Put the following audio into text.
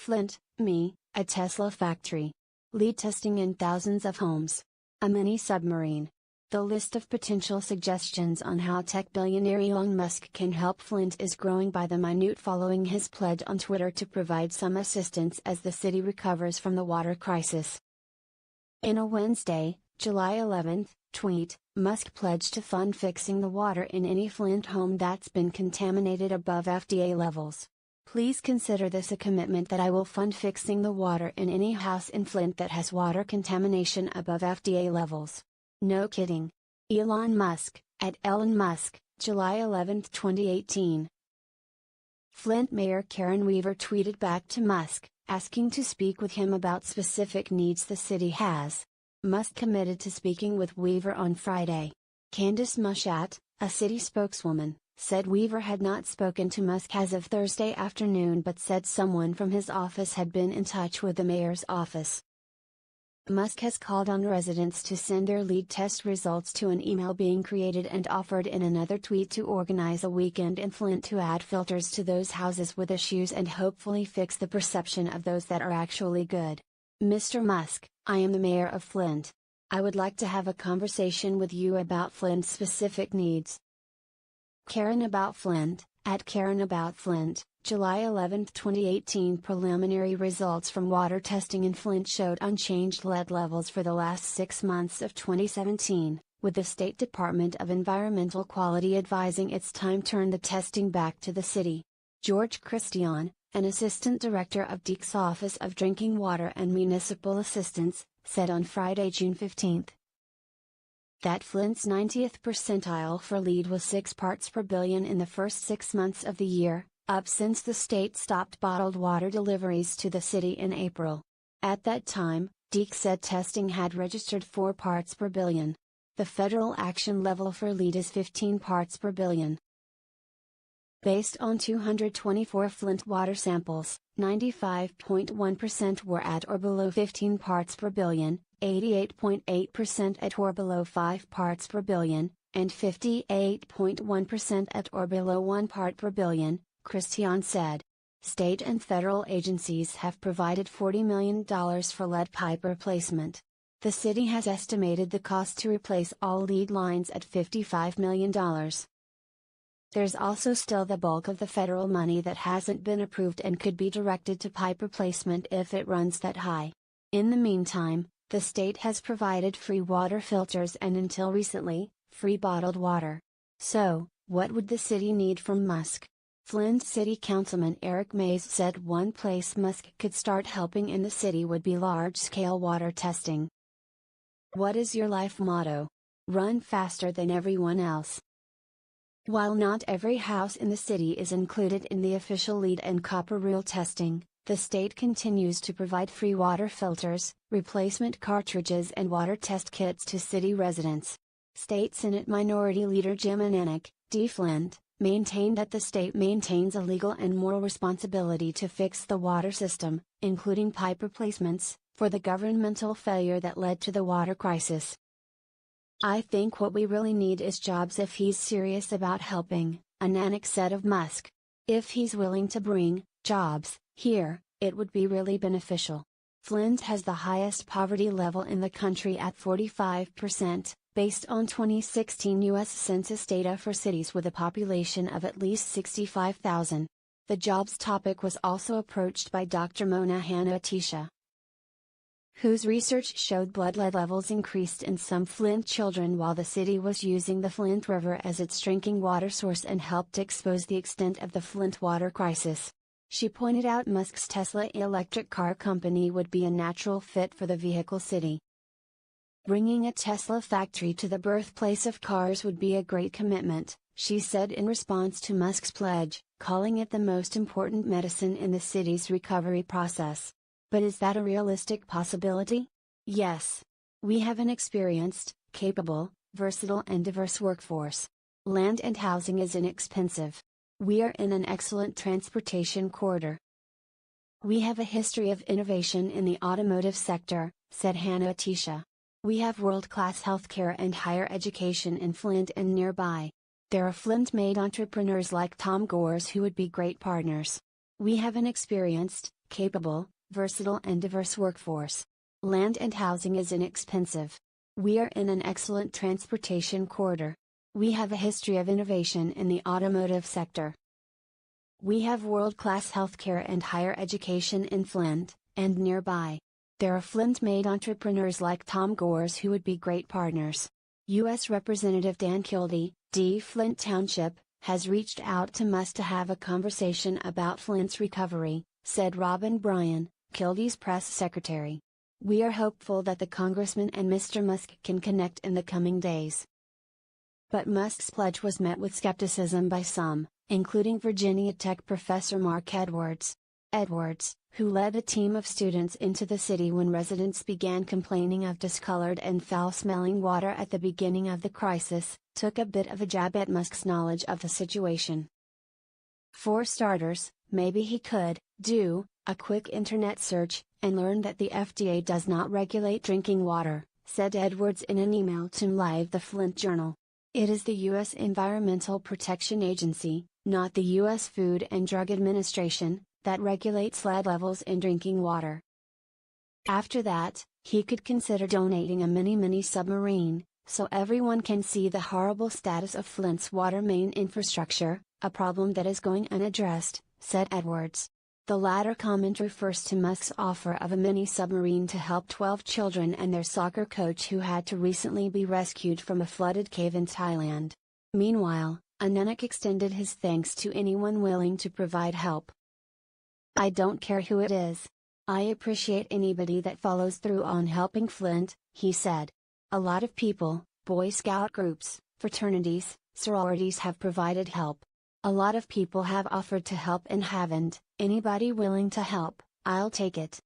Flint, ME, a Tesla factory. Lead testing in thousands of homes. A mini-submarine. The list of potential suggestions on how tech billionaire Elon Musk can help Flint is growing by the minute following his pledge on Twitter to provide some assistance as the city recovers from the water crisis. In a Wednesday, July 11, tweet, Musk pledged to fund fixing the water in any Flint home that's been contaminated above FDA levels. Please consider this a commitment that I will fund fixing the water in any house in Flint that has water contamination above FDA levels. No kidding. Elon Musk, at Elon Musk, July 11, 2018. Flint Mayor Karen Weaver tweeted back to Musk, asking to speak with him about specific needs the city has. Musk committed to speaking with Weaver on Friday. Candace Mushat, a city spokeswoman, said Weaver had not spoken to Musk as of Thursday afternoon but said someone from his office had been in touch with the mayor's office. Musk has called on residents to send their lead test results to an email being created and offered in another tweet to organize a weekend in Flint to add filters to those houses with issues and hopefully fix the perception of those that are actually good. Mr. Musk, I am the mayor of Flint. I would like to have a conversation with you about Flint's specific needs. Karen About Flint, at Karen About Flint, July 11, 2018. Preliminary results from water testing in Flint showed unchanged lead levels for the last 6 months of 2017, with the State Department of Environmental Quality advising it's time to turn the testing back to the city. George Christian, an assistant director of DEQ's Office of Drinking Water and Municipal Assistance, said on Friday, June 15, that Flint's 90th percentile for lead was 6 parts per billion in the first 6 months of the year, up since the state stopped bottled water deliveries to the city in April. At that time, DEQ said testing had registered 4 parts per billion. The federal action level for lead is 15 parts per billion. Based on 224 Flint water samples, 95.1% were at or below 15 parts per billion, 88.8% at or below 5 parts per billion, and 58.1% at or below 1 part per billion, Christian said. State and federal agencies have provided $40 million for lead pipe replacement. The city has estimated the cost to replace all lead lines at $55 million. There's also still the bulk of the federal money that hasn't been approved and could be directed to pipe replacement if it runs that high. In the meantime, the state has provided free water filters and until recently, free bottled water. So, what would the city need from Musk? Flint City Councilman Eric Mays said one place Musk could start helping in the city would be large-scale water testing. What is your life motto? Run faster than everyone else. While not every house in the city is included in the official lead and copper rule testing, the state continues to provide free water filters, replacement cartridges and water test kits to city residents. State Senate Minority Leader Jim Ananick, D. Flint, maintained that the state maintains a legal and moral responsibility to fix the water system, including pipe replacements, for the governmental failure that led to the water crisis. I think what we really need is jobs if he's serious about helping, Ananick said of Musk. If he's willing to bring jobs here, it would be really beneficial. Flint has the highest poverty level in the country at 45%, based on 2016 U.S. Census data for cities with a population of at least 65,000. The jobs topic was also approached by Dr. Mona Hanna-Attisha, whose research showed blood lead levels increased in some Flint children while the city was using the Flint River as its drinking water source and helped expose the extent of the Flint water crisis. She pointed out Musk's Tesla electric car company would be a natural fit for the vehicle city. Bringing a Tesla factory to the birthplace of cars would be a great commitment, she said in response to Musk's pledge, calling it the most important medicine in the city's recovery process. But is that a realistic possibility? Yes. We have an experienced, capable, versatile and diverse workforce. Land and housing is inexpensive. We are in an excellent transportation corridor. We have a history of innovation in the automotive sector, said Hanna-Attisha. We have world-class healthcare and higher education in Flint and nearby. There are Flint-made entrepreneurs like Tom Gores who would be great partners. We have an experienced, capable, versatile and diverse workforce. Land and housing is inexpensive. We are in an excellent transportation corridor. We have a history of innovation in the automotive sector. We have world-class healthcare and higher education in Flint, and nearby. There are Flint-made entrepreneurs like Tom Gores who would be great partners. U.S. Representative Dan Kildee, D. Flint Township, has reached out to Musk to have a conversation about Flint's recovery, said Robin Bryan, Kildee's press secretary. We are hopeful that the congressman and Mr. Musk can connect in the coming days. But Musk's pledge was met with skepticism by some, including Virginia Tech professor Mark Edwards. Edwards, who led a team of students into the city when residents began complaining of discolored and foul-smelling water at the beginning of the crisis, took a bit of a jab at Musk's knowledge of the situation. For starters, maybe he could do a quick internet search and learn that the FDA does not regulate drinking water, said Edwards in an email to Live the Flint Journal. It is the U.S. Environmental Protection Agency, not the U.S. Food and Drug Administration, that regulates lead levels in drinking water. After that, he could consider donating a mini-submarine, so everyone can see the horrible status of Flint's water main infrastructure, a problem that is going unaddressed, said Edwards. The latter comment refers to Musk's offer of a mini-submarine to help 12 children and their soccer coach who had to recently be rescued from a flooded cave in Thailand. Meanwhile, Anunnak extended his thanks to anyone willing to provide help. I don't care who it is. I appreciate anybody that follows through on helping Flint, he said. A lot of people, Boy Scout groups, fraternities, sororities have provided help. A lot of people have offered to help and haven't. Anybody willing to help, I'll take it.